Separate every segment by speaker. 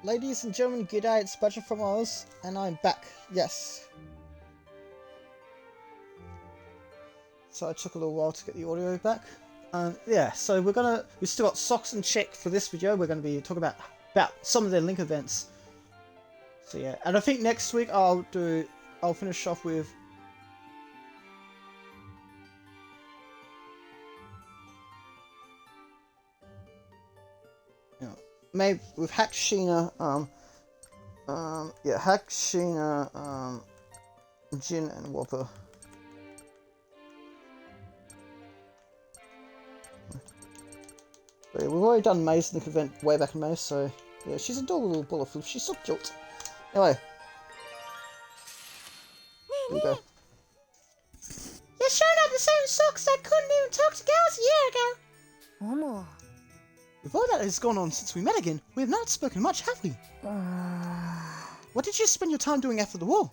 Speaker 1: Ladies and gentlemen, g'day, it's Badger from Oz, and I'm back, yes. So I took a little while to get the audio back. Yeah, so we've still got Socks and Check for this video. We're going to be talking about some of their link events. So yeah, and I think next week I'll finish off with maybe with Hack Sheena, Hack Sheena, Gin and Whopper. But yeah, we've already done May's link event way back in May, so yeah, she's a adorable little ball of food. She's so cute. Anyway, here we go.
Speaker 2: You're showing up the same socks that couldn't even talk to girls a year ago.
Speaker 1: With all that has gone on since we met again, we have not spoken much, have we? What did you spend your time doing after the war?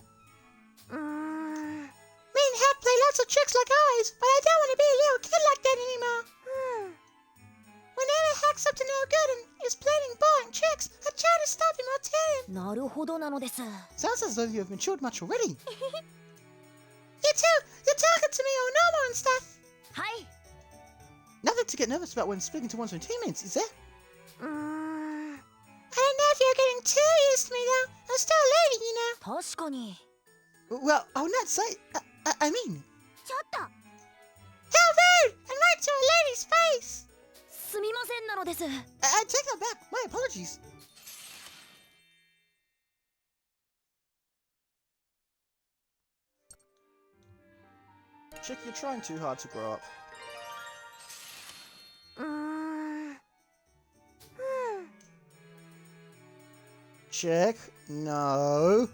Speaker 2: Me and Hat play lots of tricks like always, but I don't want to be a little kid like that anymore. Whenever Hack's up to no good and is planning boring tricks, I try to stop him or tell him.
Speaker 1: Sounds as though you have matured much already.
Speaker 2: You too, you're talking to me all normal and stuff.
Speaker 1: Nothing to get nervous about when speaking to one's own teammates, is there?
Speaker 2: I don't know if you're getting too used to me though. I'm still a lady, you know.
Speaker 1: Well, I would not say. I mean.
Speaker 2: How rude! And right to a lady's face.
Speaker 1: I take that back. My apologies. Chick, you're trying too hard to grow up. Check. No.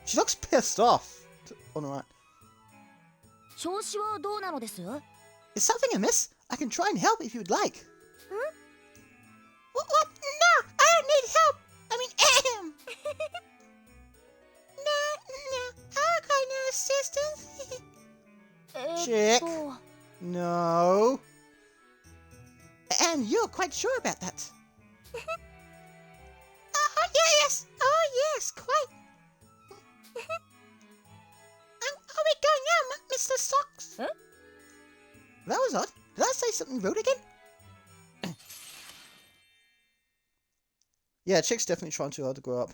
Speaker 1: She looks pissed off. On the right. Is something amiss? I can try and help if you'd like.
Speaker 2: What? No, I don't need help. I mean, No, I got no assistance.
Speaker 1: Check. No. And you're quite sure about that?
Speaker 2: Oh yes, quite. Are we going now, Mr. Socks?
Speaker 1: That was odd. Did I say something rude again? Yeah, Chick's definitely trying too hard to grow up.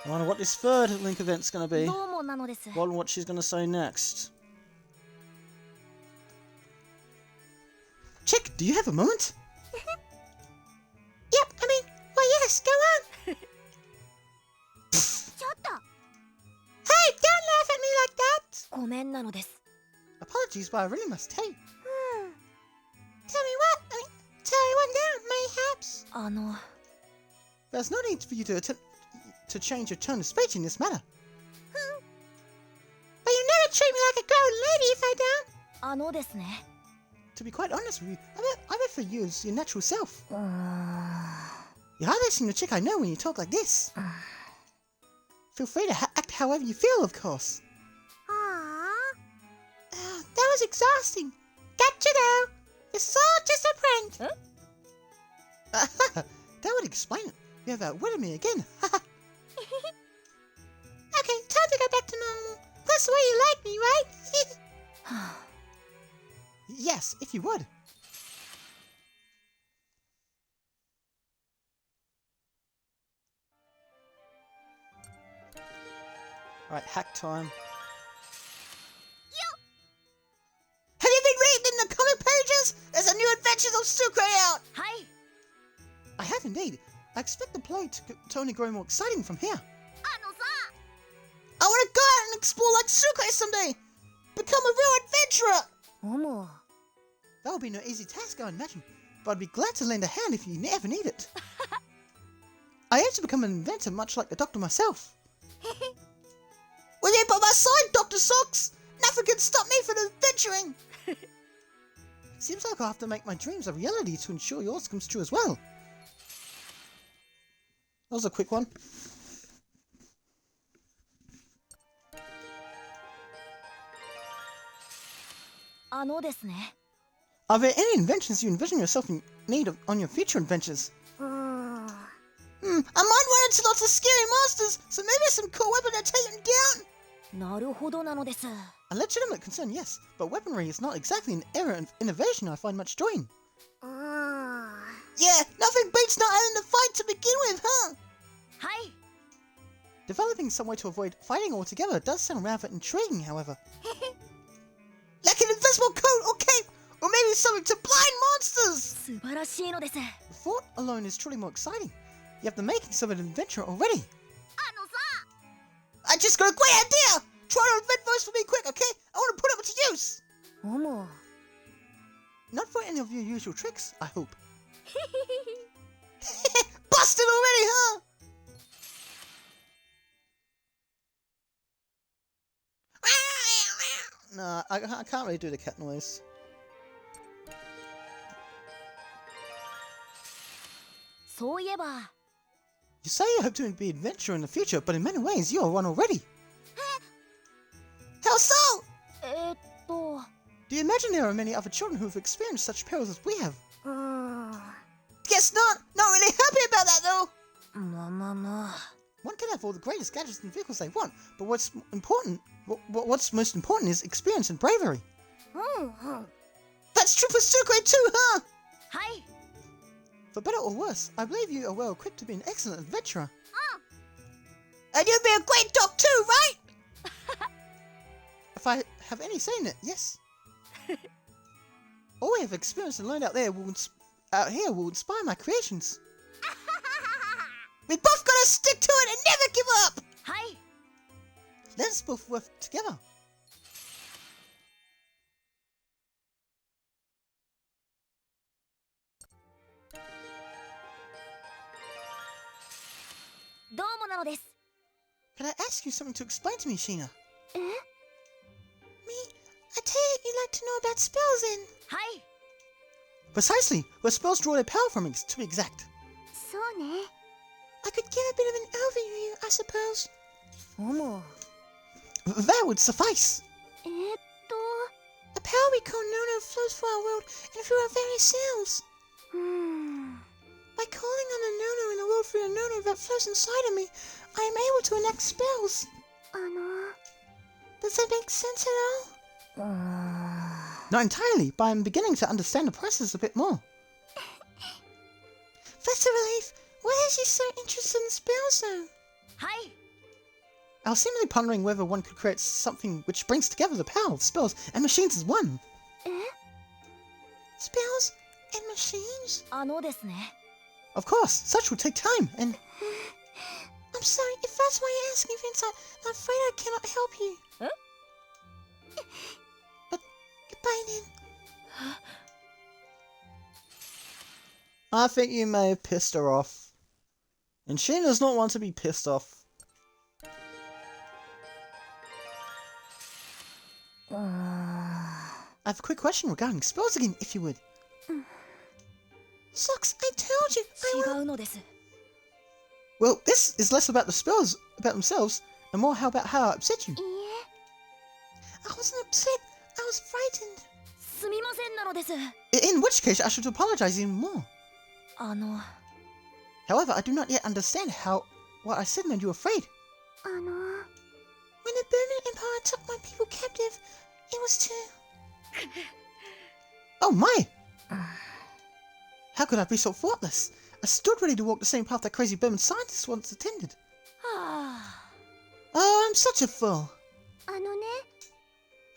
Speaker 1: I wonder what this third link event's going to be. What she's going to say next. Chick, do you have a moment?
Speaker 2: Yep, I mean, well, yes, go on. Hey, don't laugh at me like that.
Speaker 1: Apologies, but I really must tell you.
Speaker 2: Tell me what? I mean, tell me one down, mayhaps.
Speaker 1: There's no need for you to change your tone of speech in this matter.
Speaker 2: But you never treat me like a grown lady if I don't.
Speaker 1: To be quite honest with you, I prefer you as your natural self. You're hardly seen the Chick I know when you talk like this. Feel free to act however you feel, of course.
Speaker 2: That was exhausting. Gotcha though. This is all just a prank.
Speaker 1: That would explain it. You have outwitted me again.
Speaker 2: Okay, time to go back to normal. That's the way you like me, right?
Speaker 1: Yes, if you would. Alright, hack time. Have you been reading in the comic pages? There's a new Adventures of Sucre out! I have indeed. I expect the play to only grow more exciting from here. I want to go out and explore like Sucre someday! Become a real adventurer! That would be no easy task, I imagine, but I'd be glad to lend a hand if you ever need it. I aim to become an inventor much like the Doctor myself. Will you by my side, Dr. Socks? Nothing can stop me from adventuring! Seems like I'll have to make my dreams a reality to ensure yours comes true as well. That was a quick one. Are there any inventions you envision yourself in need of on your future adventures? I might run into lots of scary monsters, so maybe some cool weapon to take them down. A legitimate concern, yes, but weaponry is not exactly an area of innovation I find much joy in. Yeah, nothing beats not having to fight to begin with, huh? Developing some way to avoid fighting altogether does sound rather intriguing, however. Like an invisible coat or cape, or maybe something to blind monsters! The thought alone is truly more exciting. You have the makings of an adventurer already. I just got a great idea! Try to invent those for me quick, okay? I want to put them to use! Not for any of your usual tricks, I hope. Busted already, huh? Nah, I can't really do the cat noise. You say you hope to be an adventurer in the future, but in many ways you are one already. How so? Do you imagine there are many other children who have experienced such perils as we have? Guess not. Not really happy about that though. One can have all the greatest gadgets and vehicles they want, but what's most important is experience and bravery. That's true for Sukre too, huh? For better or worse, I believe you are well equipped to be an excellent adventurer. And you'd be a great dog too, right? If I have any say in it, yes. All we have experienced and learned out here will inspire my creations. We both gotta stick to it and never give up! Let us both work together. Can I ask you something to explain to me, Sheena?
Speaker 2: Me? I take it you like to know about spells then.
Speaker 1: Precisely, where spells draw their power from, to be exact.
Speaker 2: I could give a bit of an overview, I suppose.
Speaker 1: That would suffice.
Speaker 2: A power we call Nono flows through our world and through our very selves. By calling on a Nono in the world through a Nono that flows inside of me, I am able to enact spells. Does that make sense at all?
Speaker 1: Not entirely, but I'm beginning to understand the process a bit more.
Speaker 2: That's a relief. Why is she so interested in spells, though?
Speaker 1: I was seemingly pondering whether one could create something which brings together the power of spells and machines as one.
Speaker 2: Spells and machines?
Speaker 1: Of course, such would take time, and...
Speaker 2: I'm sorry, if that's why you're asking things, I'm afraid I cannot help you. But goodbye then.
Speaker 1: I think you may have pissed her off. And Sheena does not want to be pissed off. I have a quick question regarding spells again, if you would.
Speaker 2: Sucks, I told you, I will...
Speaker 1: Well, this is less about the spells, about themselves, and more about how I upset you.
Speaker 2: I wasn't upset, I was frightened.
Speaker 1: In which case, I should apologize even more. However, I do not yet understand how what I said made you afraid.
Speaker 2: When the Burman Empire took my people captive, it was to...
Speaker 1: Oh my! How could I be so thoughtless? I stood ready to walk the same path that crazy Burman scientist once attended. Oh, I'm such a fool.
Speaker 2: I know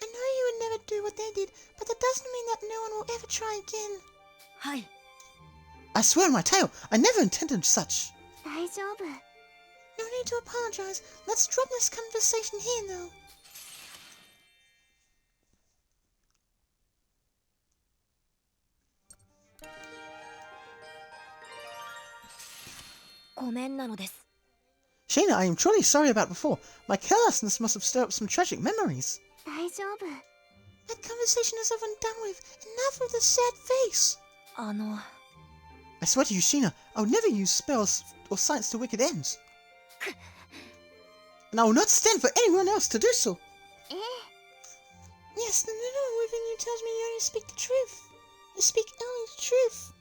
Speaker 2: you would never do what they did, but that doesn't mean that no one will ever try again.
Speaker 1: I swear on my tail, I never intended such.
Speaker 2: No need to apologize. Let's drop this conversation here, though.
Speaker 1: Sheena, I am truly sorry about before. My carelessness must have stirred up some tragic memories.
Speaker 2: That conversation is over and done with. Enough with the sad face.
Speaker 1: I swear to you, Sheena, I will never use spells or science to wicked ends. And I will not stand for anyone else to do so.
Speaker 2: Yeah, Yes, the Nono within you tells me you only speak the truth. You speak only the truth.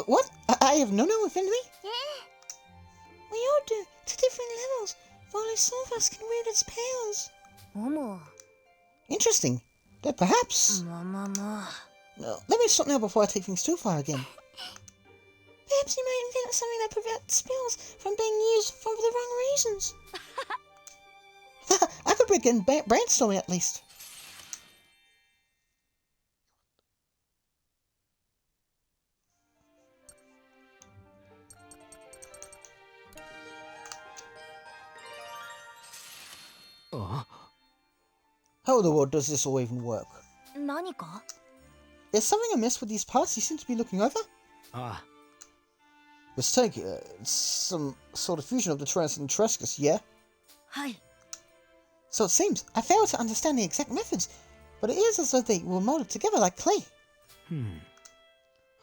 Speaker 1: What? I have no within me?
Speaker 2: Yeah. We all do, to different levels, but only some of us can wield its powers.
Speaker 1: Interesting. Then perhaps... No, let me stop now before I take things too far again.
Speaker 2: Perhaps you might invent something that prevents spells from being used for the wrong reasons.
Speaker 1: I could begin brainstorming at least. How in the world does this all even work? Is something amiss with these parts you seem to be looking over? This tank, it's some sort of fusion of the Taranis and Trescus, yeah? So it seems. I fail to understand the exact methods, but it is as though they were molded together like clay.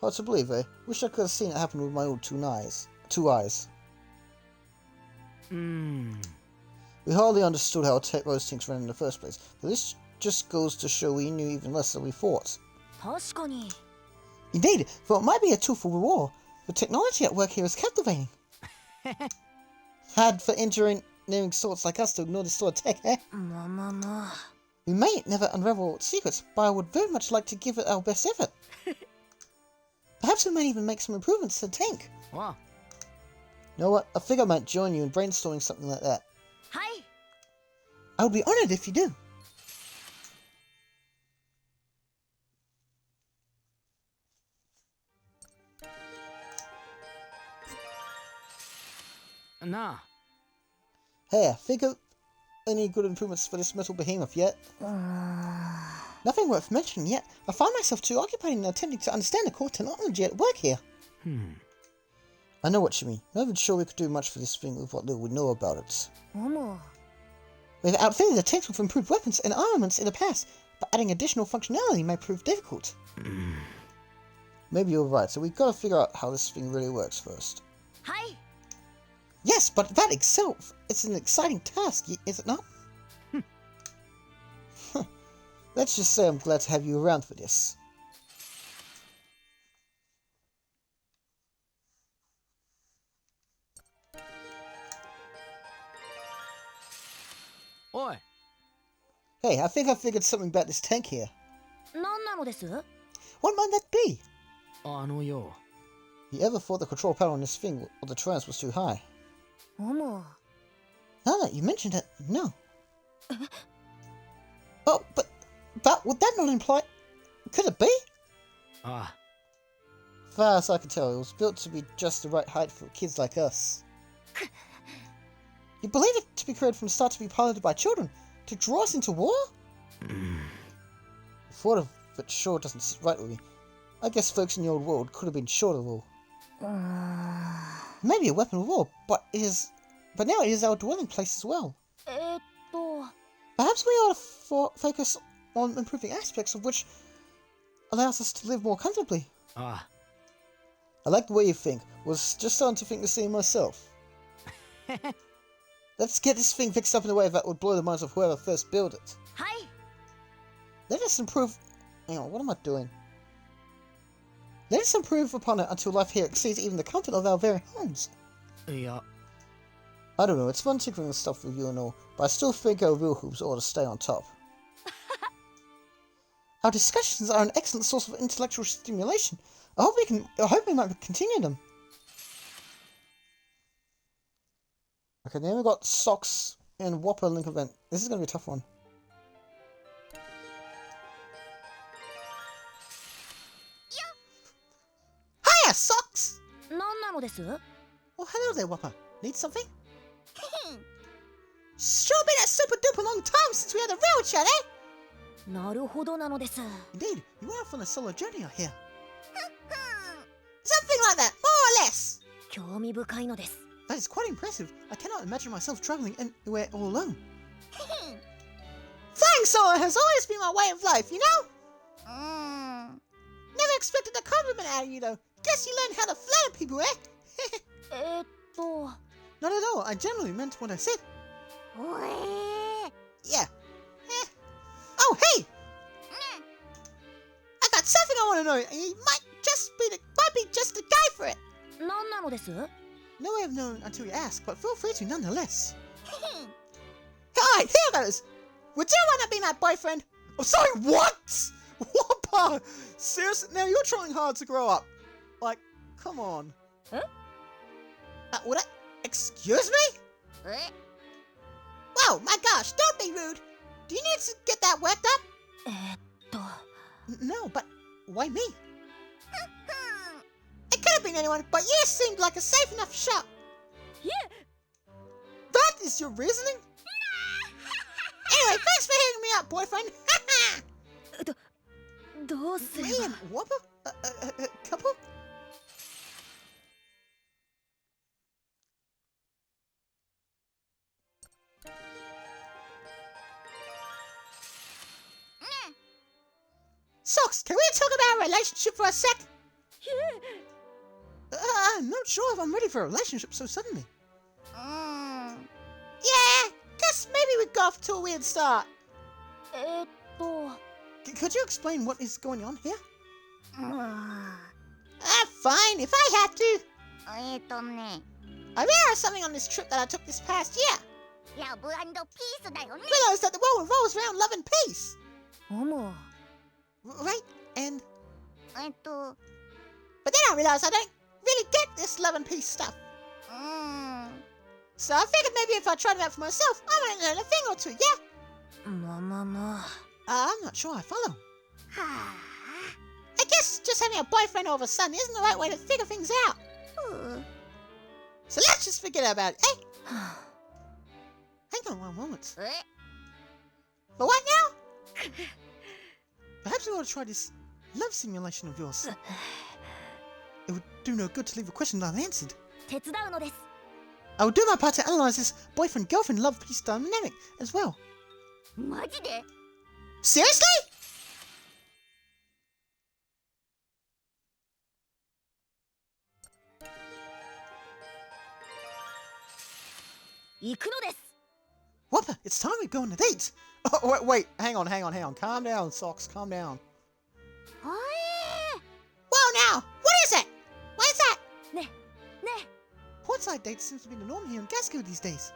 Speaker 1: Hard to believe, eh? Wish I could have seen it happen with my own two eyes. We hardly understood how those things ran in the first place, but this just goes to show we knew even less than we thought. Indeed, for it might be a tool for war. The technology at work here is captivating. Hard for engineering sorts like us to ignore this sort of tech, eh? We may never unravel its secrets, but I would very much like to give it our best effort. Perhaps we might even make some improvements to the tank.
Speaker 3: Wow.
Speaker 1: You know what? I think I might join you in brainstorming something like that. I would be honored if you do.
Speaker 3: Nah.
Speaker 1: Hey, figure any good improvements for this metal behemoth yet? Nothing worth mentioning yet. I find myself too occupied in attempting to understand the core technology at work here. I know what you mean. I'm not even sure we could do much for this thing with what little we know about it. We've outfitted the tanks with improved weapons and armaments in the past, but adding additional functionality may prove difficult. Maybe you're right, so we've got to figure out how this thing really works first. Yes, but that itself is an exciting task, is it not? Let's just say I'm glad to have you around for this.
Speaker 3: Oi.
Speaker 1: Hey, I think I figured something about this tank here. What might that be? You ever thought the control panel on this thing or the Taranis was too high? Now that you mentioned it, no. Oh, but would that not imply... Could it be? Far as I can tell, it was built to be just the right height for kids like us. You believe it to be created from the start to be piloted by children? To draw us into war? The thought of it sure doesn't sit right with me. I guess folks in the old world could have been short of all. Maybe a weapon of war, but now it is our dwelling place as well. Perhaps we ought to focus on improving aspects of which allows us to live more comfortably. I like the way you think. Was just starting to think the same myself. Let's get this thing fixed up in a way that would blow the minds of whoever first built it. Let us improve... Hang on, what am I doing? Let us improve upon it until life here exceeds even the comfort of our very homes.
Speaker 3: Yeah.
Speaker 1: I don't know, it's fun tinkering with stuff with you and all, but I still think our real hoops ought to stay on top. Our discussions are an excellent source of intellectual stimulation. I hope we might continue them. Okay, then we got Socks and Whopper Link Event. This is going to be a tough one. Hiya, Socks! Oh, hello there, Whopper. Need something? Sure been a super duper long time since we had a real chat, eh? Indeed, you went off on a solo journey, I hear. Something like that, more or less. That is quite impressive. I cannot imagine myself travelling anywhere all alone. Flying solo has always been my way of life, you know? Never expected a compliment out of you, though. Guess you learned how to flatter people, eh? Not at all. I generally meant what I said. Yeah. Oh, hey! I got something I want to know, and you might be just the guy for it.
Speaker 2: 何なのです?
Speaker 1: No way of knowing until you ask, but feel free to nonetheless. Alright, here goes. Would you want to be my boyfriend? Oh, sorry, what? Whopper! Seriously? Now you're trying hard to grow up. Like, come on.
Speaker 2: Huh?
Speaker 1: Would I? Excuse me? Whoa, my gosh, don't be rude. Do you need to get that worked up? No, but why me? It could have been anyone, but you seemed like a safe enough shot.
Speaker 2: Yeah.
Speaker 1: That is your reasoning? Anyway, thanks for hitting me up, boyfriend.
Speaker 2: どうすれ
Speaker 1: Me
Speaker 2: ば
Speaker 1: and Whopper? Couple? Socks, can we talk about a relationship for a sec? I'm not sure if I'm ready for a relationship so suddenly. Yeah, guess maybe we got off to a weird start. Could you explain what is going on here? Fine, if I have to. I realized something on this trip that I took this past year. Realized that the world revolves around love and peace. Right, and... But then I realized I don't really get this love and peace stuff. So I figured maybe if I tried it out for myself, I might learn a thing or two, yeah? I'm not sure I follow. I guess just having a boyfriend all of a sudden isn't the right way to figure things out. So let's just forget about it, eh? Hang on one moment. For what now? Perhaps we ought to try this love simulation of yours. It would do no good to leave a question unanswered.
Speaker 2: 手伝うのです.
Speaker 1: I will do my part to analyze this boyfriend-girlfriend love-peace dynamic as well.
Speaker 2: マジで?
Speaker 1: Seriously?
Speaker 2: 行くのです.
Speaker 1: Whopper, it's time we go on a date. Oh, wait, hang on. Calm down, Socks, calm down. Whoa now, what is it? What is that?
Speaker 2: ねね
Speaker 1: Portside dates seems to be the norm here in Gasco these days.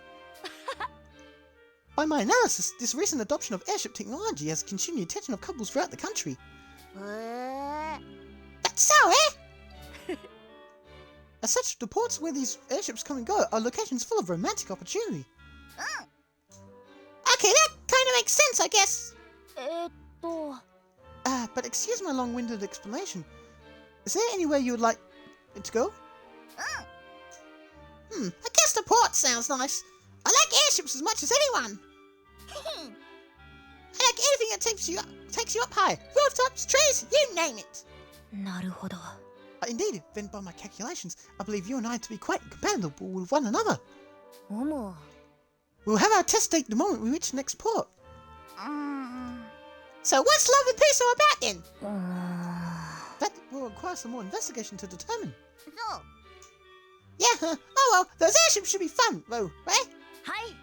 Speaker 1: By my analysis, this recent adoption of airship technology has continued the attention of couples throughout the country. That's so, eh? As such, the ports where these airships come and go are locations full of romantic opportunity. Okay, that kind of makes sense, I guess. But excuse my long-winded explanation. Is there anywhere you would like it to go? I guess the port sounds nice. I like airships as much as anyone. I like anything that takes you up high. Rooftops, trees, you name it.
Speaker 2: なるほど.
Speaker 1: Indeed, then by my calculations, I believe you and I to be quite compatible with one another. We'll have our test date the moment we reach the next port. So what's love and peace all about then? That will require some more investigation to determine. Yeah, oh well, those airships should be fun, though, right?
Speaker 2: Hi.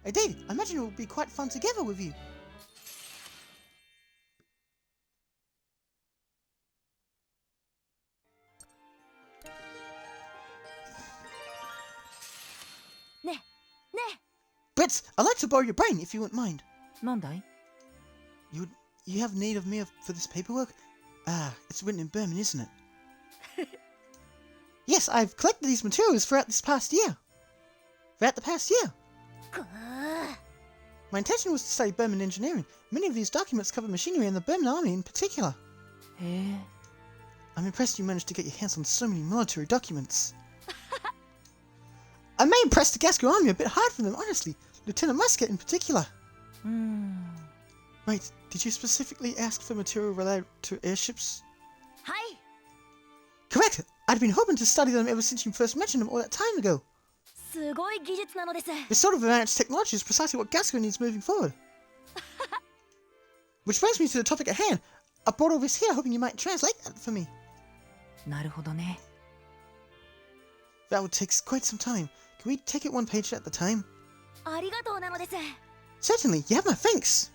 Speaker 1: Indeed, I imagine it will be quite fun together with you.
Speaker 2: Ne.
Speaker 1: Brits, I'd like to borrow your brain if you wouldn't mind.
Speaker 2: なんだい?
Speaker 1: You have need of me for this paperwork? It's written in Burman, isn't it? Yes, I've collected these materials throughout the past year. My intention was to study Burman engineering. Many of these documents cover machinery and the Burman army in particular. I'm impressed you managed to get your hands on so many military documents. I may impress the Gasco army a bit hard for them, honestly. Lieutenant Muscat in particular. Wait, did you specifically ask for material related to airships?
Speaker 2: Hi.
Speaker 1: Correct! I'd been hoping to study them ever since you first mentioned them all that time ago.
Speaker 2: すごい技術なのです.
Speaker 1: This sort of advanced technology is precisely what Gasco needs moving forward. Which brings me to the topic at hand. I brought all this here hoping you might translate that for me.
Speaker 2: なるほどね.
Speaker 1: That would take quite some time. Can we take it one page at a time?
Speaker 2: ありがとうなのです.
Speaker 1: Certainly, you have my thanks.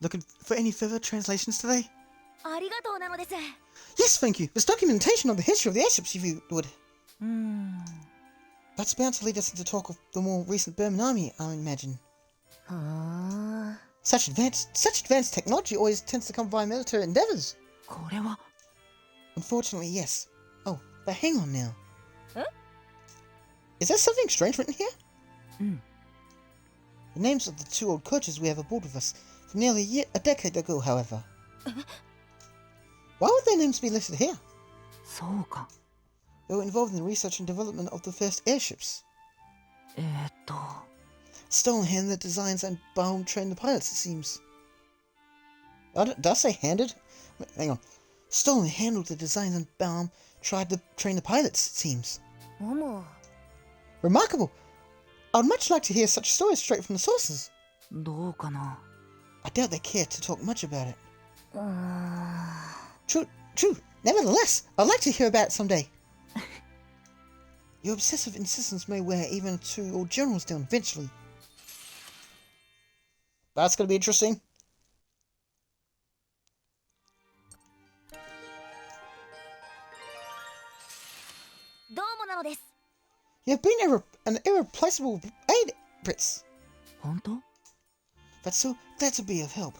Speaker 1: Looking for any further translations today?
Speaker 2: ありがとうなのです。
Speaker 1: Yes, thank you. There's documentation of the history of the airships if you would. That's bound to lead us into talk of the more recent Burman army, I imagine. Such advanced technology always tends to come via military endeavors.
Speaker 2: これは
Speaker 1: Unfortunately, yes. Oh, but hang on now.
Speaker 2: Huh?
Speaker 1: Is there something strange written here? The names of the two old coaches we have aboard with us from nearly a decade ago, however. Why would their names be listed here?
Speaker 2: そうか。
Speaker 1: They were involved in the research and development of the first airships. Stolen hand the designs and Baum trained the pilots, it seems. Did I say handed? Wait, hang on. Stolen handled the designs and Baum tried to train the pilots, it seems. Remarkable! I would much like to hear such stories straight from the sources.
Speaker 2: どうかな。
Speaker 1: I doubt they care to talk much about it. True. Nevertheless, I'd like to hear about it someday. Your obsessive insistence may wear even two old generals down eventually. That's going to be interesting. You've been an irreplaceable aid, Brits.
Speaker 2: 本当？
Speaker 1: That's so glad to be of help.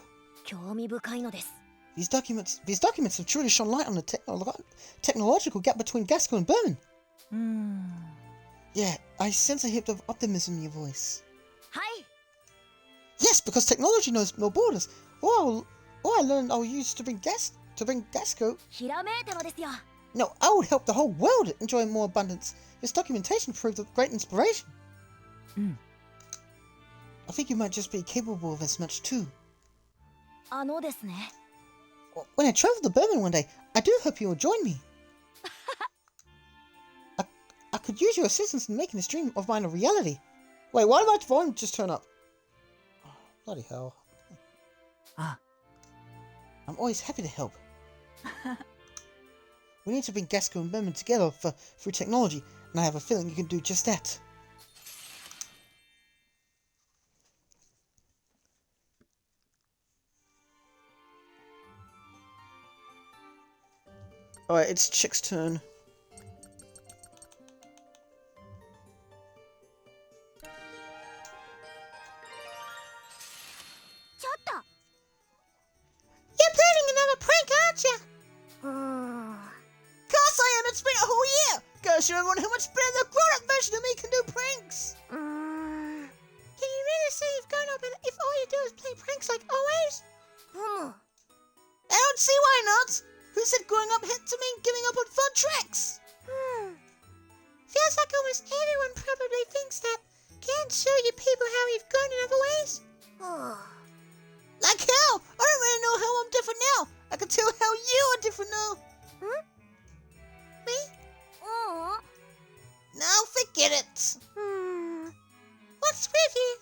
Speaker 2: 興味深いのです。
Speaker 1: These documents have truly shone light on the technological gap between Gasco and Burman. Yeah, I sense a hint of optimism in your voice.
Speaker 2: はい。
Speaker 1: Yes, because technology knows no borders. All I learned I'll use to bring Gasco.
Speaker 2: ひらめいたのですよ。
Speaker 1: No, I would help the whole world enjoy more abundance. This documentation proved a great inspiration. I think you might just be capable of as much too.
Speaker 2: あのですね。
Speaker 1: When I travel to Burman one day, I do hope you will join me. I could use your assistance in making this dream of mine a reality. Wait, why did my volume just turn up? Oh, bloody hell. I'm always happy to help. We need to bring Gasco and Burman together through technology, and I have a feeling you can do just that. Alright, it's Chick's turn. You're planning another prank, aren't you? Course I am, it's been a whole year! Gotta show everyone how much better the grown-up version of me can do pranks!
Speaker 2: Can
Speaker 1: you really say you've grown up if all you do is play pranks like always? I don't see why not! Who said growing up had to mean giving up on fun tricks? Feels like almost everyone probably thinks that. Can't show you people how you've grown in other ways? Like how? I don't really know how I'm different now. I can tell how you are different now. Me? Now forget it. What's with you?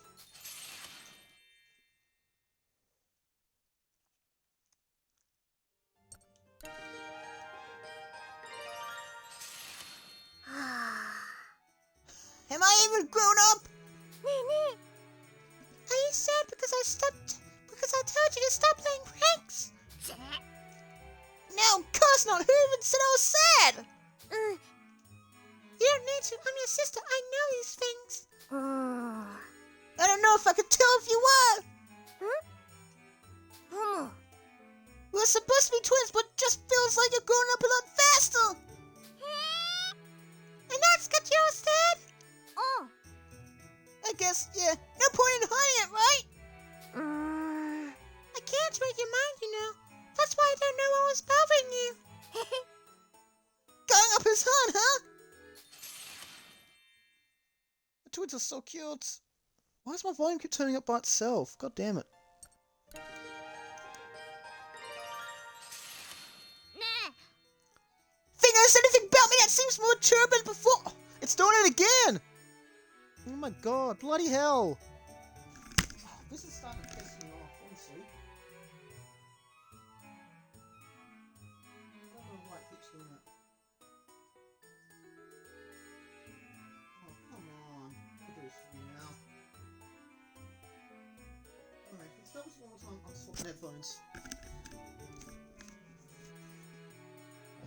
Speaker 1: Am I even grown up? Are you sad because I told you to stop playing pranks? No, of course not. Who even said I was sad? You don't need to. I'm your sister. I know these things. I don't know if I could tell if you were. We were supposed to be twins, but just feels like you're growing up a lot faster. And that's got you all sad? I guess, yeah. No point in hiding it, right? I can't read your mind, you know. That's why I don't know what was bothering you. Going up is hard, huh? The twins are so cute. Why does my volume keep turning up by itself? God damn it. Think there's anything about me that seems more mature than before? It's doing it again! Oh my god, bloody hell! This is starting to piss me off, honestly. I don't know why it keeps doing that. Oh, come on. Look at this for me now. I'm swapping headphones.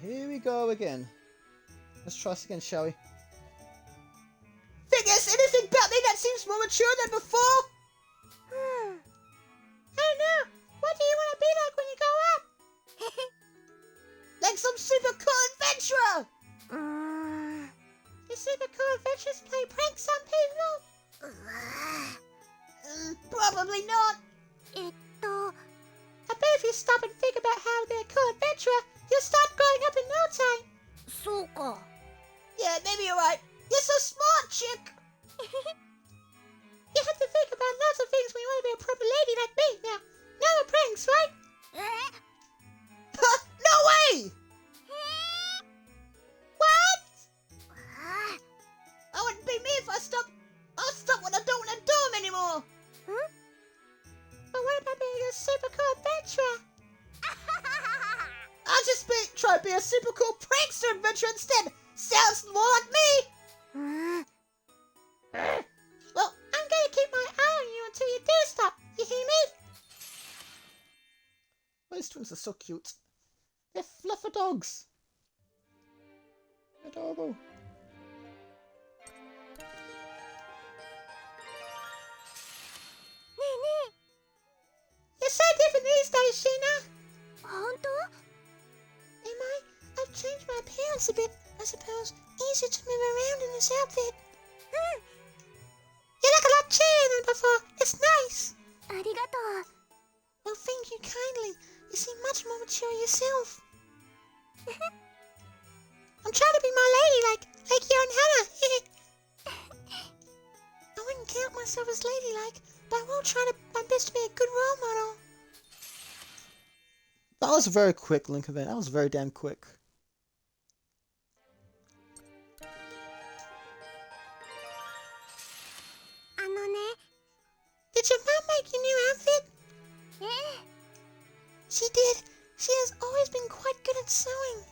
Speaker 1: Here we go again. Let's try this again, shall we? Figures, anything about me that seems more mature than before?
Speaker 2: I don't know. What do you want to be like when you grow up?
Speaker 1: Like some super cool adventurer!
Speaker 2: The super cool adventurers play pranks on people?
Speaker 1: Probably not.
Speaker 2: I bet if you stop and think about how they're a cool adventurer, you'll start growing up in no time.
Speaker 1: Yeah, maybe you're right. You're so smart, chick!
Speaker 2: You have to think about lots of things when you want to be a proper lady like me. Now, no more pranks, right?
Speaker 1: No way!
Speaker 2: What?
Speaker 1: That wouldn't be me if I stopped. I'll stop when I don't want to do them anymore.
Speaker 2: But what about being a super cool adventurer?
Speaker 1: I'll just try to be a super cool prankster adventurer instead. Sounds more like me.
Speaker 2: Well, I'm going to keep my eye on you until you do stop. You hear me?
Speaker 1: These twins are so cute. They're fluffer dogs. Adorable.
Speaker 2: You're so different these days, Sheena.
Speaker 3: Am
Speaker 2: I? I've changed my appearance a bit, I suppose. Easier to move around in this outfit. You look a lot cheerier than before. It's nice. Well, thank you kindly. You seem much more mature yourself. I'm trying to be my lady like you and Hannah. I wouldn't count myself as ladylike, but I will try my best to be a good role model.
Speaker 1: That was a very quick link event. That was very damn quick.
Speaker 2: Did your mom make your new outfit? She did. She has always been quite good at sewing.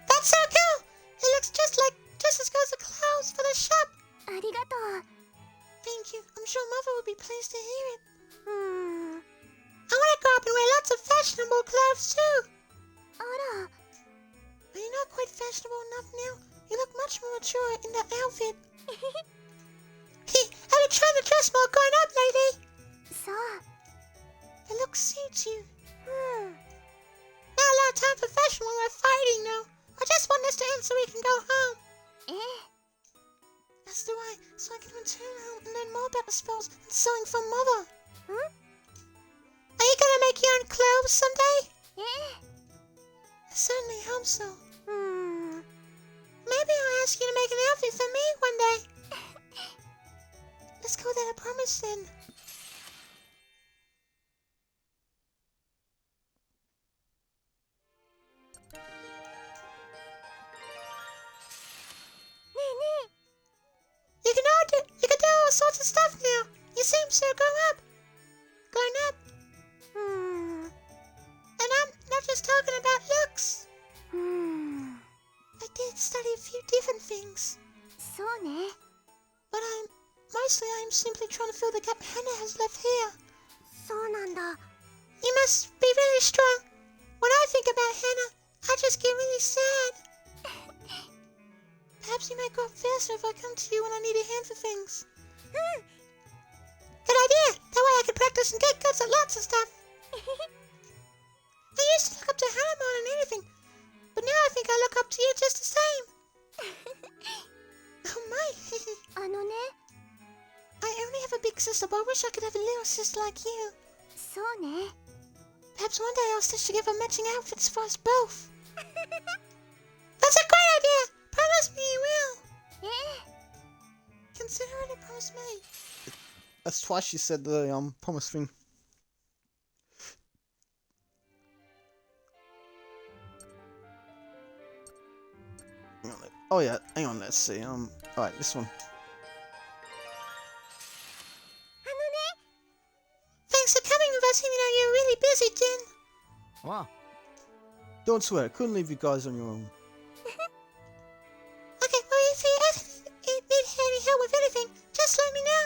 Speaker 2: That's so cool! It looks just as good as the clothes for the shop. Thank you. I'm sure Mother would be pleased to hear it. I want to grow up and wear lots of fashionable clothes too. Are you not quite fashionable enough now? You look much more mature in that outfit. Have you tried to dress more grown up lately? The look suits you. Not a lot of time for fashion when we're fighting, though. I just want this to end so we can go home. As do I, so I can return home and learn more about the spells and sewing from Mother. Are you gonna make your own clothes someday? I certainly hope so. Maybe I'll ask you to make an outfit for me one day. Let's call that a promise then. You can do all sorts of stuff now. You seem so grown up. And I'm not just talking about looks. I did study a few different things. But I'm simply trying to fill the gap Hannah has left here. You must be really strong. When I think about Hannah, I just get really sad. Perhaps you might grow up faster if I come to you when I need a hand for things. Good idea. That way I can practice and get good at lots of stuff. I used to look up to Hannah more than anything, but now I think I look up to you just the same. Oh my. I only have a big sister, but I wish I could have a little sister like you. Perhaps one day I'll stitch together matching outfits for us both. That's a great idea! Promise me you will! Consider it a promise made.
Speaker 1: That's twice she said the promise thing. Oh yeah, hang on, let's see. Alright, this one.
Speaker 2: Thanks for coming with us, even though you're really busy, Jen.
Speaker 4: Wow.
Speaker 1: Don't swear, couldn't leave you guys on your own.
Speaker 2: Okay, well, if you need any help with anything, just let me know.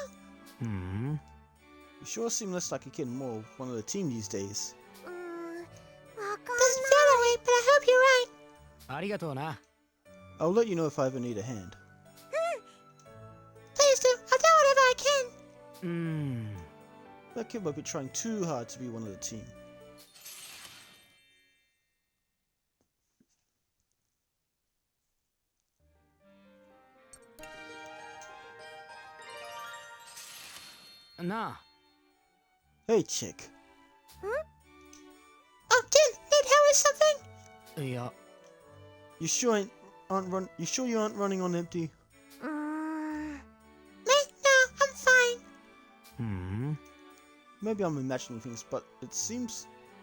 Speaker 1: You sure seem less like a kid and more one of the team these days.
Speaker 2: Doesn't feel that way, but I hope you're right.
Speaker 3: ありがとうな。
Speaker 1: I'll let you know if I ever need a hand.
Speaker 2: Please do. I'll do whatever I can.
Speaker 1: That kid might be trying too hard to be one of the team.
Speaker 3: Nah.
Speaker 1: Hey, chick.
Speaker 2: Oh, Tin, need help with something?
Speaker 3: Yeah.
Speaker 1: You sure you aren't running on empty?
Speaker 2: Me? No, I'm fine.
Speaker 1: Maybe I'm imagining things, but it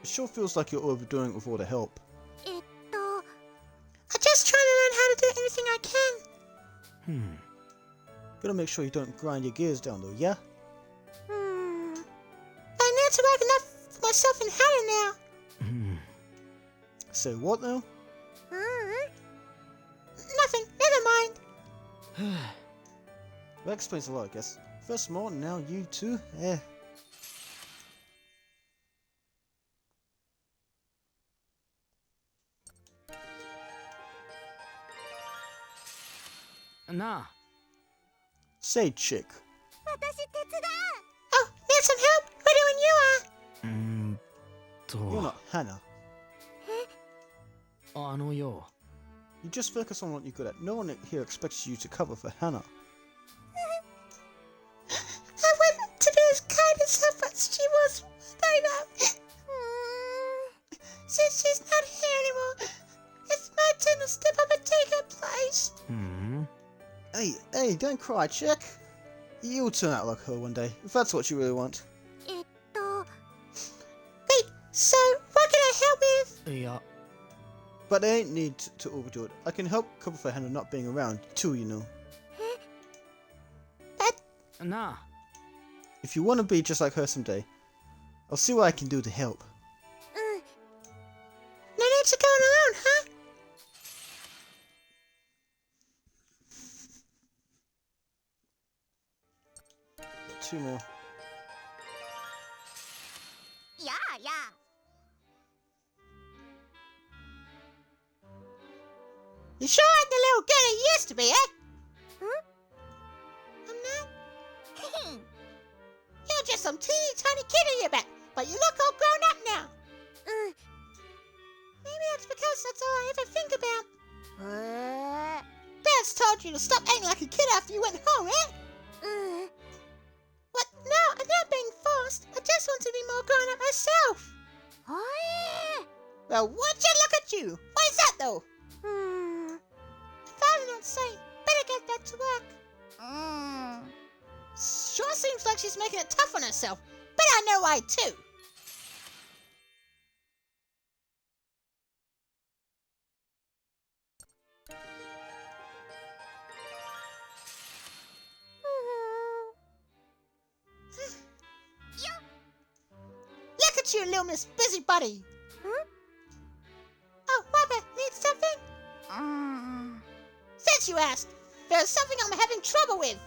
Speaker 1: sure feels like you're overdoing it with all the help.
Speaker 2: I'm just trying to learn how to do anything I can.
Speaker 1: Gotta make sure you don't grind your gears down though, yeah?
Speaker 2: I need to work enough for myself in Hannah now.
Speaker 1: Say what now?
Speaker 2: Nothing, never mind.
Speaker 1: That explains a lot, I guess. First Malt, and now you too? Eh.
Speaker 3: Nah.
Speaker 1: Say, chick.
Speaker 2: Oh, need some help? Ready when you are.
Speaker 1: You're not Hannah.
Speaker 3: あのよ。
Speaker 1: You just focus on what you're good at. No one here expects you to cover for Hannah.
Speaker 2: I went to be as kind as her, but she was I know. Since she's not here anymore, it's my turn to step up and take her place.
Speaker 1: Hey, don't cry, chick. You'll turn out like her one day, if that's what you really want.
Speaker 2: Wait, so what can I help with?
Speaker 3: いや。
Speaker 1: But I ain't need to overdo it. I can help cover for Hannah not being around, too, you know.
Speaker 2: But...
Speaker 3: Nah.
Speaker 1: If you want to be just like her someday, I'll see what I can do to help.
Speaker 2: No need to go on alone, huh?
Speaker 1: Two more.
Speaker 2: Yeah. You sure aren't the little girl you used to be, eh? I'm not? You're just some teeny tiny kid in your back, but you look all grown up now. Maybe that's because that's all I ever think about. Dad's told you to stop acting like a kid after you went home, eh? What? No, I'm not being forced. I just want to be more grown up myself. Well, would you look at you? Why is that, though? Father don't say. Better get back to work. Sure seems like she's making it tough on herself, but I know why, too. Look at you, little Miss Busybody. Oh, Wabba, need something? Since you asked, there's something I'm having trouble with.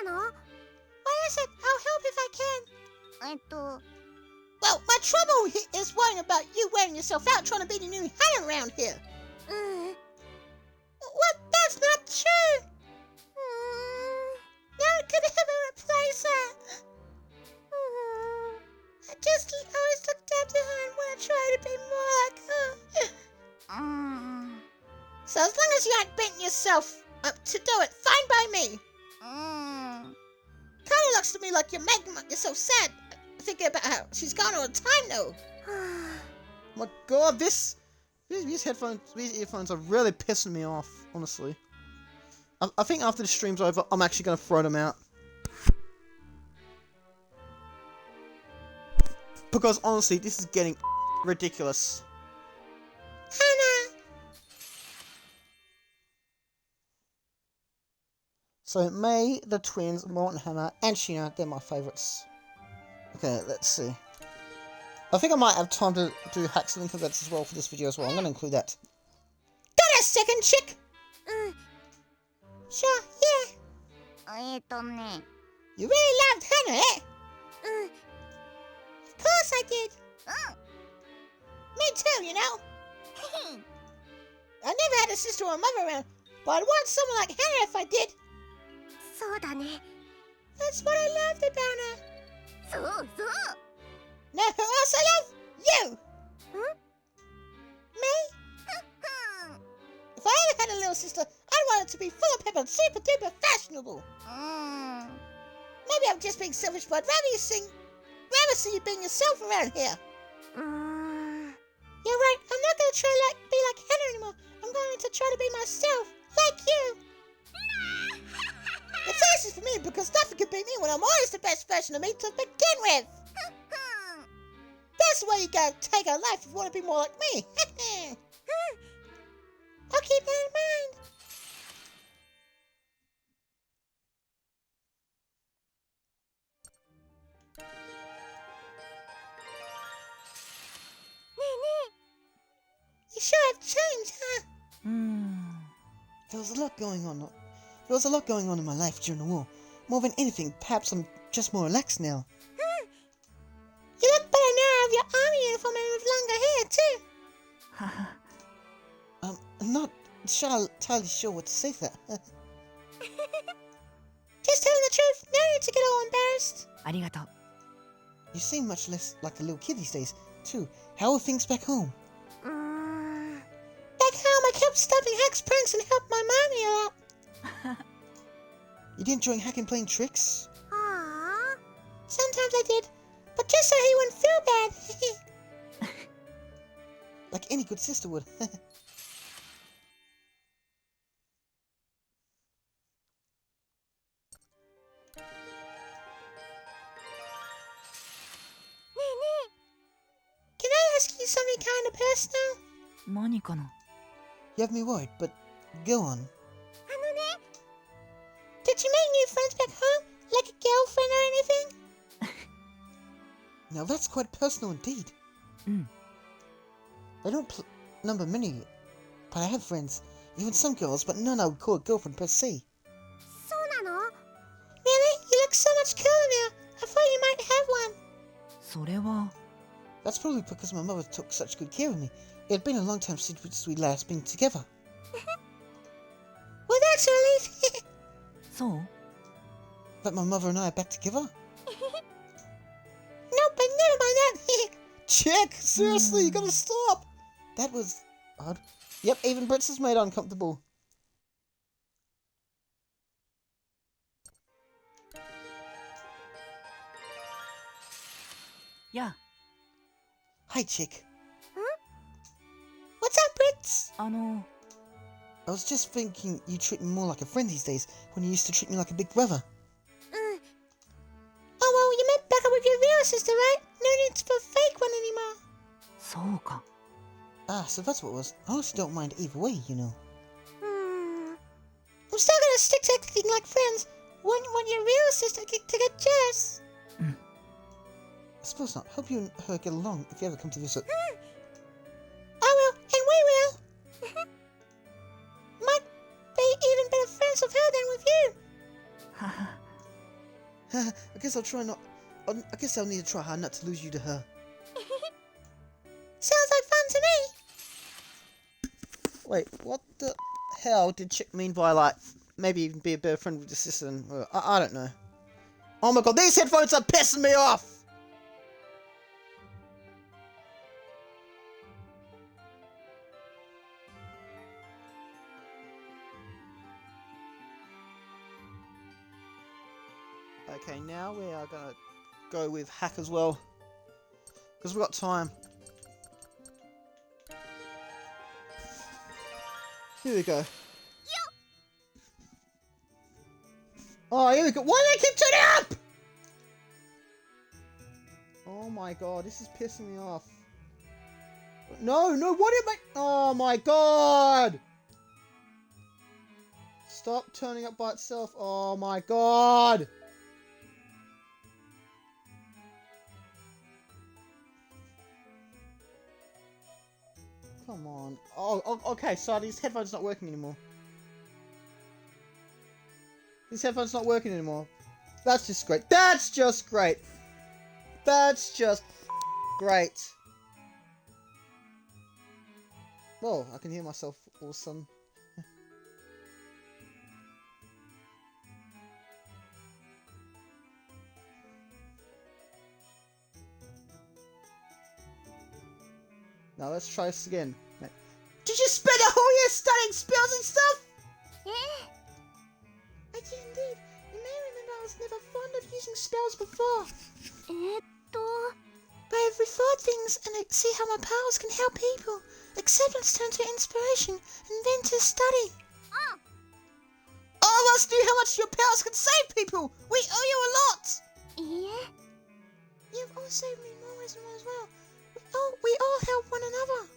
Speaker 2: What is it? I'll help if I can. Well, my trouble is worrying about you wearing yourself out trying to be the new Hannah around here. What? That's not true. No one could ever replace her. I just always looked up to her and want to try to be more like her. So as long as you aren't beating yourself up to do it, fine by me. Kinda looks to me like you're making yourself sad thinking about how she's gone all the time, though.
Speaker 1: Oh my god, these earphones are really pissing me off, honestly. I think after the stream's over, I'm actually gonna throw them out. Because honestly, this is getting ridiculous.
Speaker 2: Hannah!
Speaker 1: So May, the twins, Malt and Hannah, and Sheena, they're my favourites. Okay, let's see. I think I might have time to do hacks and link events as well for this video as well. I'm going to include that.
Speaker 2: Got a second, chick? Sure, yeah. You really loved Hannah, eh? Of course I did. Me too, you know. I never had a sister or a mother around, but I'd want someone like Hannah if I did.
Speaker 4: そうだね。
Speaker 2: That's what I loved about her.
Speaker 4: そうそう。
Speaker 2: Know who else I love? You! Me? If I ever had a little sister, I'd want her to be full of pep and super duper fashionable. Maybe I'm just being selfish, but I'd rather see you being yourself around here. You're right, I'm not going to try to be like Hannah anymore. I'm going to try to be myself, like you. It's easy for me because nothing can beat me when I'm always the best version of me to begin with. That's the way you gotta take our life if you want to be more like me. I'll keep that in mind. You sure have changed, huh?
Speaker 1: There was a lot going on. There was a lot going on in my life during the war. More than anything, perhaps I'm just more relaxed now.
Speaker 2: You look better now of your army uniform and with longer hair, too.
Speaker 1: I'm not entirely sure what to say to that.
Speaker 2: Just telling the truth. No need to get all embarrassed.
Speaker 3: ありがとう。
Speaker 1: You seem much less like a little kid these days, too. How are things back home?
Speaker 2: Back home, I kept stopping Hack's pranks and helped my mommy a lot.
Speaker 1: You didn't join Hack in playing tricks?
Speaker 4: Aww.
Speaker 2: Sometimes I did, but just so he wouldn't feel bad.
Speaker 1: Like any good sister would.
Speaker 2: Can I ask you something kind of personal?
Speaker 3: 何かな
Speaker 1: You have me worried, but go on.
Speaker 4: あのね、
Speaker 2: Did you make new friends back home? Like a girlfriend or anything?
Speaker 1: Now that's quite personal indeed. I don't number many, but I have friends, even some girls, but none I would call a girlfriend per se.
Speaker 4: そうなの？
Speaker 2: Really? You look so much cooler now. I thought you might have one.
Speaker 3: それは
Speaker 1: That's probably because my mother took such good care of me. It had been a long time since we'd last been together.
Speaker 2: Well, that's a relief.
Speaker 3: そう
Speaker 1: But my mother and I are back together?
Speaker 2: No, but never mind that.
Speaker 1: Chick! Seriously, you gotta stop! That was odd. Yep, even Princess made uncomfortable.
Speaker 3: Yeah.
Speaker 1: Hi, Chick.
Speaker 2: What's up, Brits?
Speaker 3: あの
Speaker 1: I was just thinking you treat me more like a friend these days when you used to treat me like a big brother.
Speaker 2: Oh, well, you meant back up with your real sister, right? No need for a fake one anymore.
Speaker 3: そうか
Speaker 1: Ah, so that's what it was. I honestly don't mind either way, you know.
Speaker 2: I'm still gonna stick to acting like friends. Wouldn't want your real sister to get jealous.
Speaker 1: I suppose not. Hope you and her get along if you ever come to visit.
Speaker 2: I will, and we will. Might be even better friends with her than with you.
Speaker 1: I guess I'll need to try hard not to lose you to her.
Speaker 2: Sounds like fun to me.
Speaker 1: Wait, what the hell did Chick mean by, like, maybe even be a better friend with your sister than... I don't know. Oh my god, these headphones are pissing me off! Okay, now we are gonna go with Hack as well. Because we've got time. Here we go. Oh, here we go. Why do they keep turning up? Oh my god, this is pissing me off. No, what am I? Oh my god! Stop turning up by itself. Oh my god! Come on. Oh, okay, so these headphones not working anymore. These headphones not working anymore. That's just great. That's just great. That's just great. Whoa, I can hear myself all of a sudden. Now let's try this again. Did you spend a whole year studying spells and stuff?
Speaker 2: I did indeed. You may remember I was never fond of using spells before. But I've rethought things and I see how my powers can help people. Acceptance turns to inspiration and then to study.
Speaker 1: All of us knew how much your powers could save people. We owe you a lot.
Speaker 2: You've all saved me more ways than one as well. We all help one another.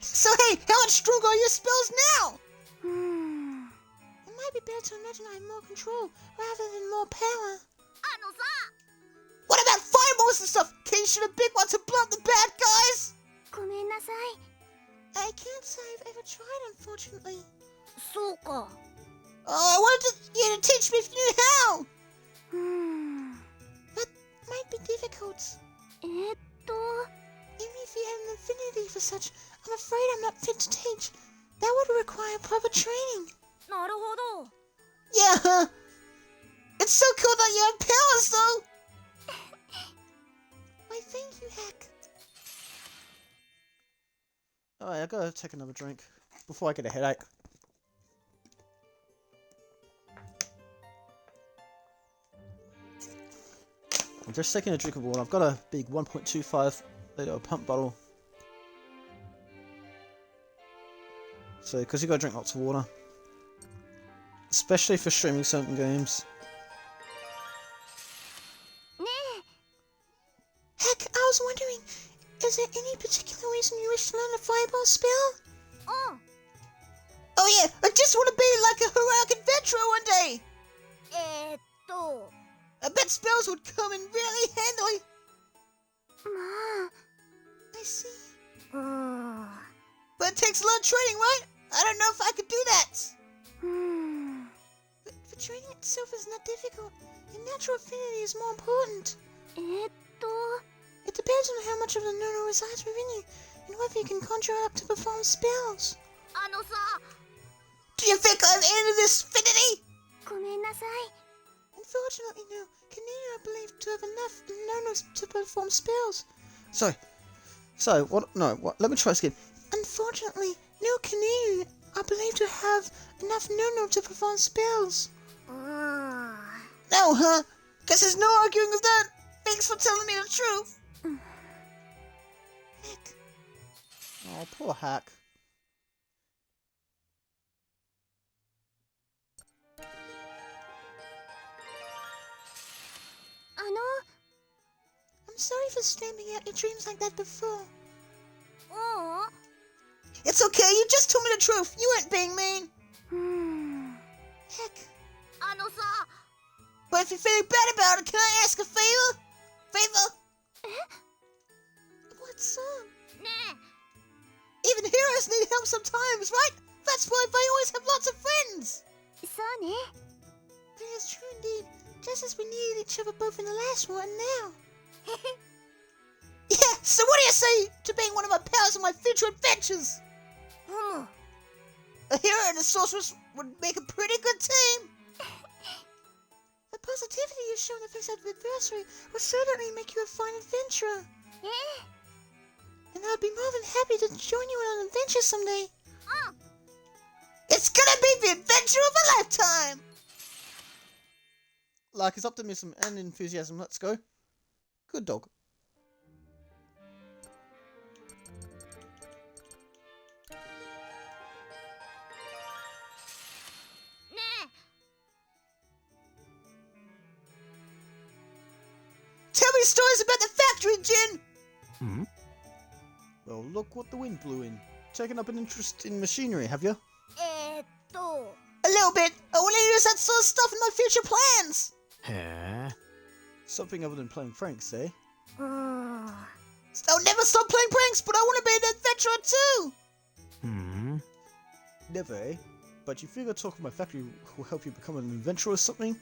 Speaker 1: So hey, how much stronger are your spells now?
Speaker 2: It might be better to imagine I have more control rather than more power.
Speaker 1: What about fireballs and stuff? Can you shoot a big one to blow up the bad guys?
Speaker 2: I can't say I've ever tried, unfortunately.
Speaker 1: Oh, I wanted you to teach me if you knew how.
Speaker 2: That might be difficult. Even if you had an affinity for such, I'm afraid I'm not fit to teach. That would require proper training.
Speaker 1: Yeah, huh? It's so cool that you have powers, though.
Speaker 2: Why, thank you, Heck.
Speaker 1: Alright, I gotta take another drink before I get a headache. I'm just taking a drink of water. I've got a big 1.25 litre pump bottle. So, because you gotta drink lots of water. Especially for streaming certain games.
Speaker 2: Heck, I was wondering, is there any particular reason you wish to learn a fireball spell?
Speaker 1: Oh yeah, I just want to be like a heroic adventurer one day! I bet spells would come in really handily.
Speaker 2: I see.
Speaker 1: But it takes a lot of training, right? I don't know if I could do that.
Speaker 2: But the training itself is not difficult. Your natural affinity is more important. It depends on how much of the Nono resides within you, and whether you can conjure it up to perform spells.
Speaker 1: Do you think I have any of this affinity?
Speaker 2: Unfortunately, no. Kanina are believed to have enough Nonos to perform spells.
Speaker 1: So, what? No, what? Let me try this again.
Speaker 2: Unfortunately, no Kanina are believed to have enough Nono to perform spells.
Speaker 1: No, huh? Guess there's no arguing with that. Thanks for telling me the truth.
Speaker 2: Heck.
Speaker 1: Oh, poor Hack.
Speaker 2: I'm sorry for stamping out your dreams like that before.
Speaker 1: It's okay, you just told me the truth. You weren't being mean.
Speaker 2: Heck.
Speaker 1: But if you're feeling bad about it, can I ask a favor?
Speaker 2: What song?
Speaker 1: Even heroes need help sometimes, right? That's why they always have lots of friends.
Speaker 2: That is true indeed. Just as we needed each other both in the last war and now.
Speaker 1: Yeah, so what do you say to being one of my pals in my future adventures? A hero and a sorceress would make a pretty good team.
Speaker 2: The positivity you've shown the face of adversary will certainly make you a fine adventurer. And I'd be more than happy to join you on an adventure someday.
Speaker 1: It's gonna be the adventure of a lifetime! Like his optimism and enthusiasm, let's go. Good dog. Tell me stories about the factory, Jin! Well, look what the wind blew in. Taken up an interest in machinery, have you? A little bit. I want to use that sort of stuff in my future plans. Something other than playing pranks, eh? I'll never stop playing pranks, but I want to be an adventurer too. Never, eh? But you figure talking to my factory will help you become an adventurer or something?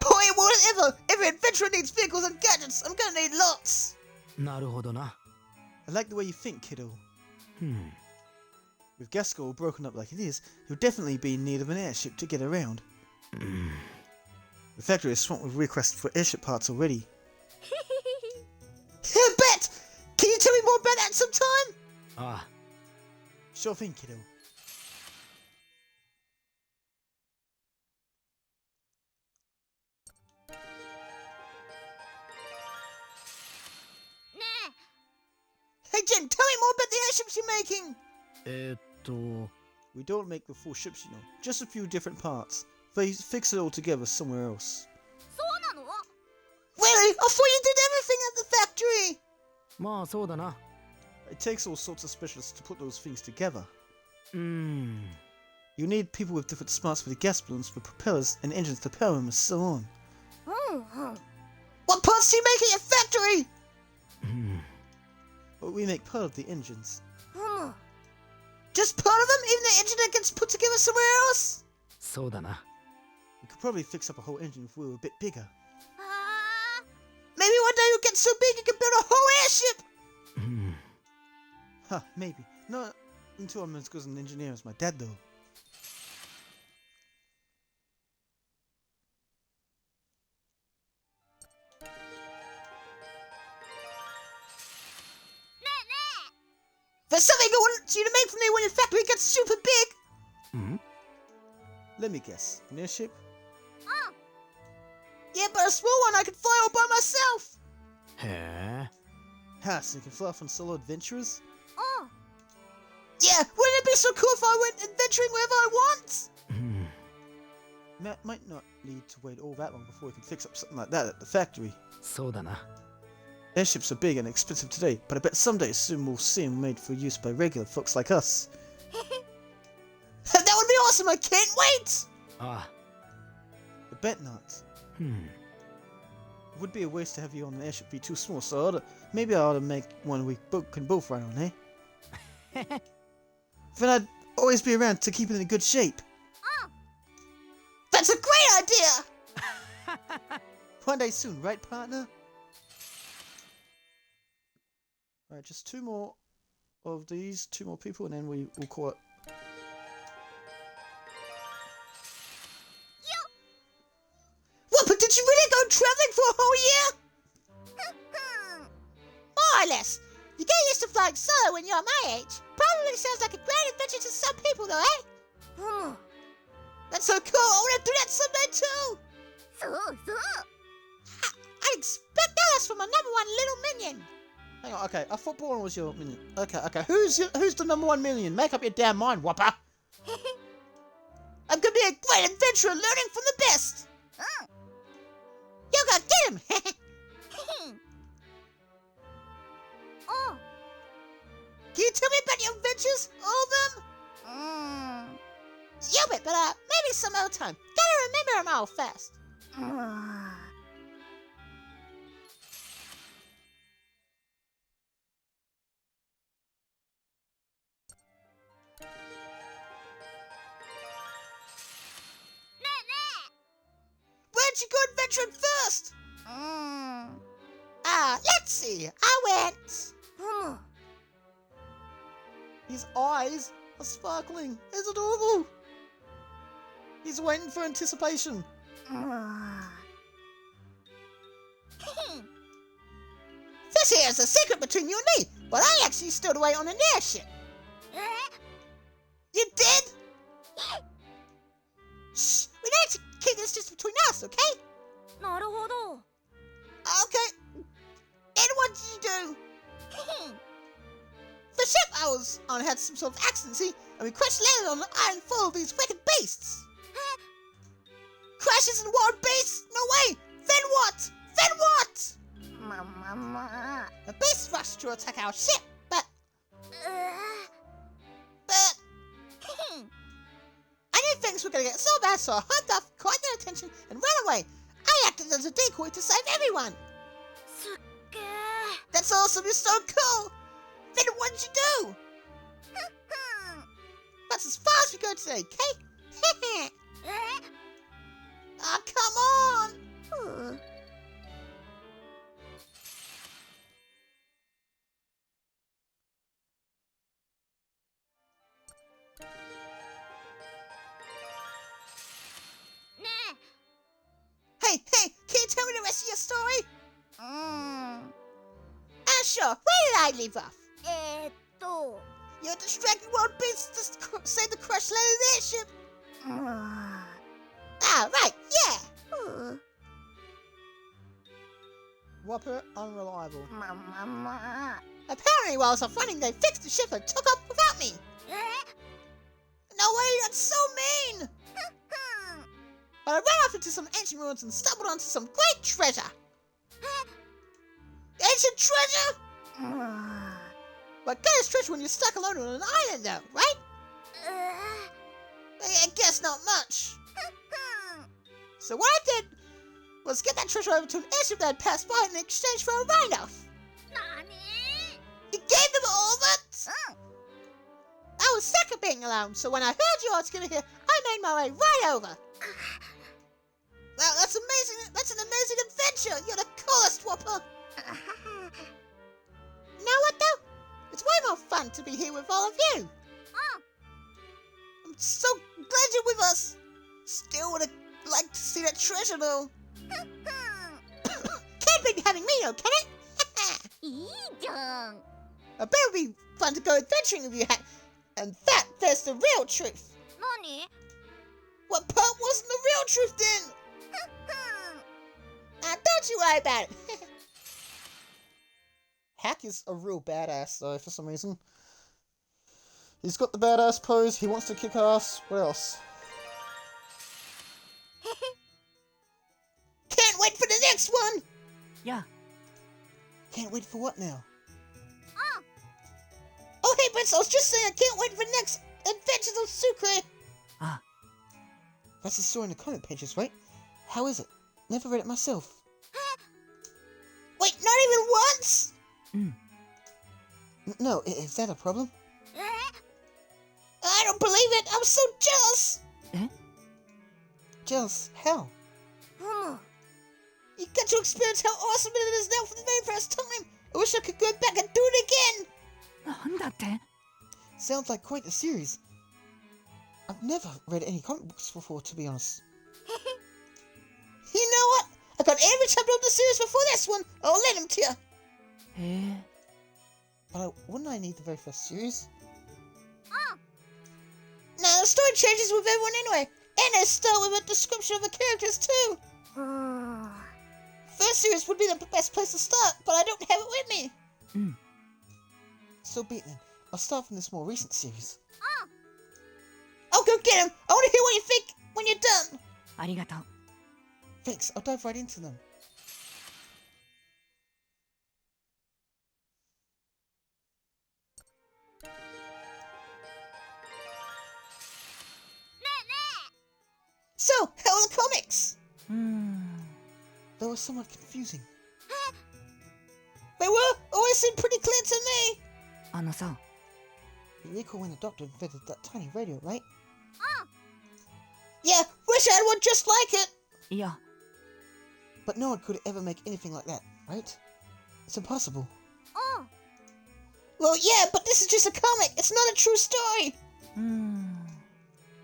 Speaker 1: Boy, it more than ever, every adventurer needs vehicles and gadgets. I'm gonna need lots.
Speaker 5: なるほどな。
Speaker 1: I like the way you think, kiddo. With Gasco all broken up like it is, he'll definitely be in need of an airship to get around. The factory is swamped with requests for airship parts already. Bet! Can you tell me more about that sometime?
Speaker 5: Ah,
Speaker 1: Sure thing, kiddo. Hey Jim, tell me more about the airships you're making! We don't make the full ships, you know. Just a few different parts. They fix it all together somewhere else. Really? I thought you did everything at the factory!
Speaker 5: まあそうだな。
Speaker 1: It takes all sorts of specialists to put those things together.
Speaker 5: うーん。
Speaker 1: You need people with different smarts for the gas balloons, for propellers, and engines to power them, and so on. What parts do you make at your factory? Well, we make part of the engines. Just part of them? Even the engine that gets put together somewhere else?
Speaker 5: そうだな。
Speaker 1: We could probably fix up a whole engine if we were a bit bigger. Maybe one day you'll get so big you can build a whole airship! Huh, maybe. Not until I'm as good an engineer as my dad, though. There's something I want you to make for me when your factory gets super big! Let me guess. An airship? Yeah, but a small one I can fly all by myself!
Speaker 5: へえ。
Speaker 1: Ha, so you can fly off on solo adventures? Yeah, wouldn't it be so cool if I went adventuring wherever I want? Matt might not need to wait all that long before we can fix up something like that at the factory.
Speaker 5: そうだな。
Speaker 1: Airships are big and expensive today, but I bet someday soon we'll see them made for use by regular folks like us. That would be awesome! I can't wait!
Speaker 5: ああ。
Speaker 1: I bet not. It would be a waste to have you on an airship be too small, so maybe I ought to make one we can both ride on, eh? Then I'd always be around to keep it in good shape. That's a great idea! One day soon, right, partner? Alright, just two more of these, two more people, and then we'll call it. What, but did you really go traveling for a whole year? More or less. You get used to flying solo when you're my age. Probably sounds like a great adventure to some people, though, eh? That's so cool. I want to do that someday, too. I expect that from my #1 little minion. Hang on, okay. I thought Boron was your minion. Okay. Who's the #1 minion? Make up your damn mind, whopper. I'm gonna be a great adventurer learning from the best. You gotta get him. Can you tell me about your adventures? All of them? You bet, but maybe some other time. Gotta remember them all fast. Where'd you go adventuring first? Let's see. I went. His eyes are sparkling. It's adorable. He's waiting for anticipation. This here is a secret between you and me, but I actually stowed away on an airship. You did? Shh, we need to keep this just between us, okay?
Speaker 4: なるほど。
Speaker 1: Okay. And what did you do? The ship I was on had some sort of accident, see? And we crash landed on an island full of these wicked beasts. Crashes and wild beasts? No way! Then what? Then what? The beasts rushed to attack our ship, but I knew things were gonna get so bad, so I hopped off, caught their attention, and ran away. I acted as a decoy to save everyone. That's awesome, you're so cool. Then what did you do? That's as far as we go today, okay? Oh, come on. Hey, can you tell me the rest of your story? Sure. Where did I leave off? Your distracting world beats to save the crushed landed airship. Ah, right, yeah. Whopper unreliable. Apparently, while I was off running, they fixed the ship and took off without me. No way, that's so mean. But I ran off into some ancient ruins and stumbled onto some great treasure. Ancient treasure? What good is treasure when you're stuck alone on an island, though, right? I guess not much. So what I did was get that treasure over to an airship that had passed by in exchange for a write-off. You gave them all that? I was sick of being alone, so when I heard you all together here, I made my way right over. Wow, that's amazing. That's an amazing adventure. You're the coolest, Whopper. Know what, though? It's way more fun to be here with all of you. I'm so glad you're with us. Still would have liked to see that treasure, though. Can't be having me, though, can it? I bet it would be fun to go adventuring with you. And there's the real truth. What part wasn't the real truth then? Don't you worry about it. Hack is a real badass, though, for some reason. He's got the badass pose, he wants to kick ass. What else? Can't wait for the next one!
Speaker 3: Yeah.
Speaker 1: Can't wait for what now? Oh, hey, Prince, I was just saying I can't wait for the next Adventures of Sucre! That's the story in the comic pages, right? How is it? Never read it myself. Wait, not even once? No, is that a problem? I don't believe it! I'm so jealous! Jealous? How? You get to experience how awesome it is now for the very first time! I wish I could go back and do it again! Sounds like quite a series. I've never read any comic books before, to be honest. You know what? I got every chapter of the series before this one. I'll lend them to you. But wouldn't I need the very first series? Now the story changes with everyone anyway. And they start with a description of the characters too. First series would be the best place to start, but I don't have it with me. So be it then. I'll start from this more recent series. I'll go get him. I want to hear what you think when you're done.
Speaker 3: ありがとう.
Speaker 1: Thanks, I'll dive right into them. So, how are the comics? They were somewhat confusing. They were? Always seemed pretty clear to me.
Speaker 3: あのさ.
Speaker 1: You recall when the doctor invented that tiny radio, right? Yeah, wish I had one just like it.
Speaker 3: Yeah.
Speaker 1: But no one could ever make anything like that, right? It's impossible. Well, yeah, but this is just a comic. It's not a true story.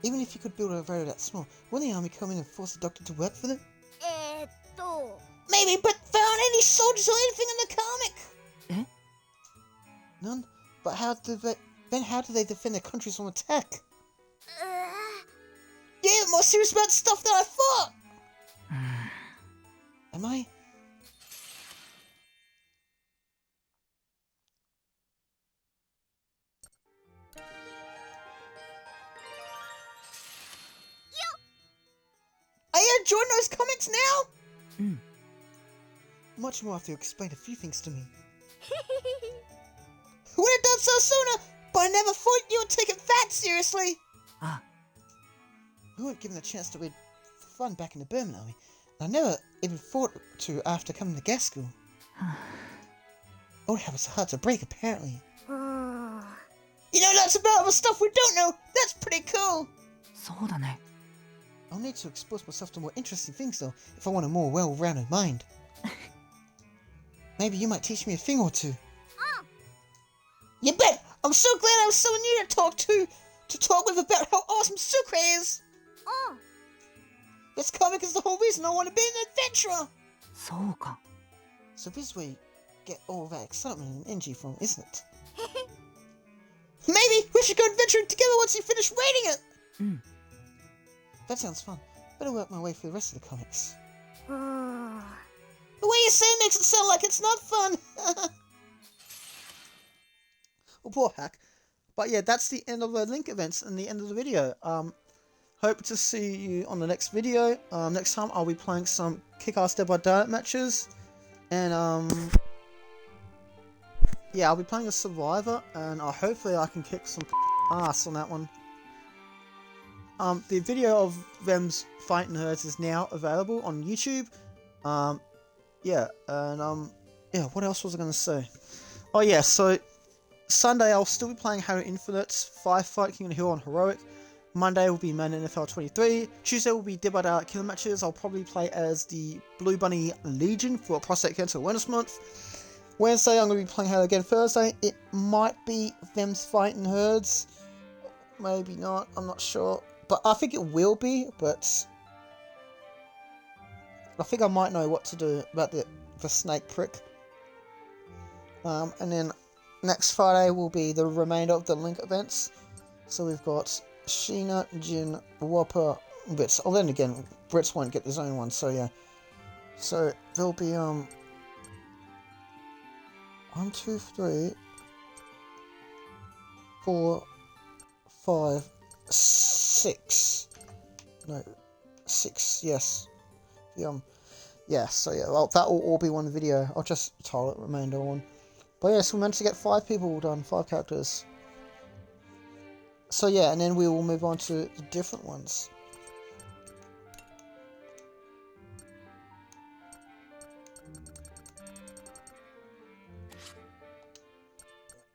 Speaker 1: Even if you could build a radio that small, wouldn't the army come in and force the doctor to work for them? Maybe, but there aren't any soldiers or anything in the comic. None? But how do they defend their countries from attack? Yeah, more serious about stuff than I thought. Am I? Are you enjoying those comics now? Much more after you explained a few things to me. Would have done so sooner, but I never thought you would take it that seriously. We weren't given a chance to read for fun back in the Burman army. I never even thought to after coming to gas school. Old habits are hard to break, apparently. You know lots about other stuff we don't know. That's pretty cool.
Speaker 3: そうだね.
Speaker 1: I'll need to expose myself to more interesting things though, if I want a more well-rounded mind. Maybe you might teach me a thing or two.
Speaker 4: Oh.
Speaker 1: You bet! I'm so glad I was someone new to talk with about how awesome Sucre is!
Speaker 4: Oh.
Speaker 1: This comic is the whole reason I want to be an adventurer!
Speaker 3: そうか
Speaker 1: So this is where you get all that excitement and energy from, isn't it? Maybe we should go adventuring together once you finish reading it!
Speaker 3: Mm.
Speaker 1: That sounds fun. Better work my way through the rest of the comics.
Speaker 4: Oh.
Speaker 1: The way you say it makes it sound like it's not fun! Oh, poor hack. But yeah, that's the end of the link events and the end of the video. Hope to see you on the next video. Next time I'll be playing some kick-ass Dead by Daylight matches. And yeah, I'll be playing a Survivor, and hopefully I can kick some ass on that one. The video of them's fighting herds is now available on YouTube. Yeah, and yeah, what else was I gonna say? Oh yeah, so Sunday I'll still be playing Halo Infinite's Firefight King of the Hill on Heroic. Monday will be Man NFL 23. Tuesday will be Dead by Daylight Killer matches. I'll probably play as the Blue Bunny Legion for Prostate Cancer Awareness Month. Wednesday I'm going to be playing Halo again. Thursday it might be Them's Fighting Herds. Maybe not, I'm not sure. But I think it will be, but I think I might know what to do about the snake prick. And then next Friday will be the remainder of the link events. So we've got Sheena, Jin, Whopper, Brits. Oh, then again, Brits won't get his own one, so yeah. So there'll be 1, 2, 3, 4, 5, 6. No, 6. Yes. Yeah. So yeah. Well, that will all be one video. I'll just title it remainder one. But yes, we managed to get 5 people done, 5 characters. So yeah, and then we will move on to the different ones.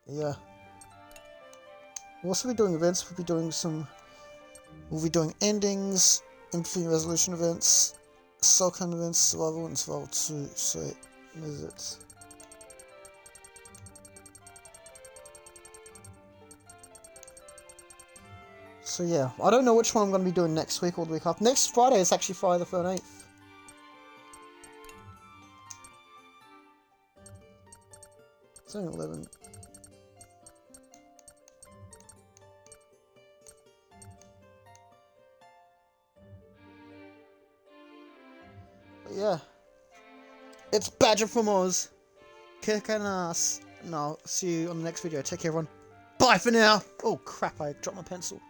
Speaker 1: Yeah. We'll also be doing events. We'll be doing endings, empathy resolution events, Soulcon events, survival and survival 2. So there's it. So yeah, I don't know which one I'm going to be doing next week or the week after. Next Friday is actually Friday the 13th. It's only 11. But yeah. It's Badger from Oz. Kicking ass. And I'll see you on the next video. Take care everyone. Bye for now. Oh crap, I dropped my pencil.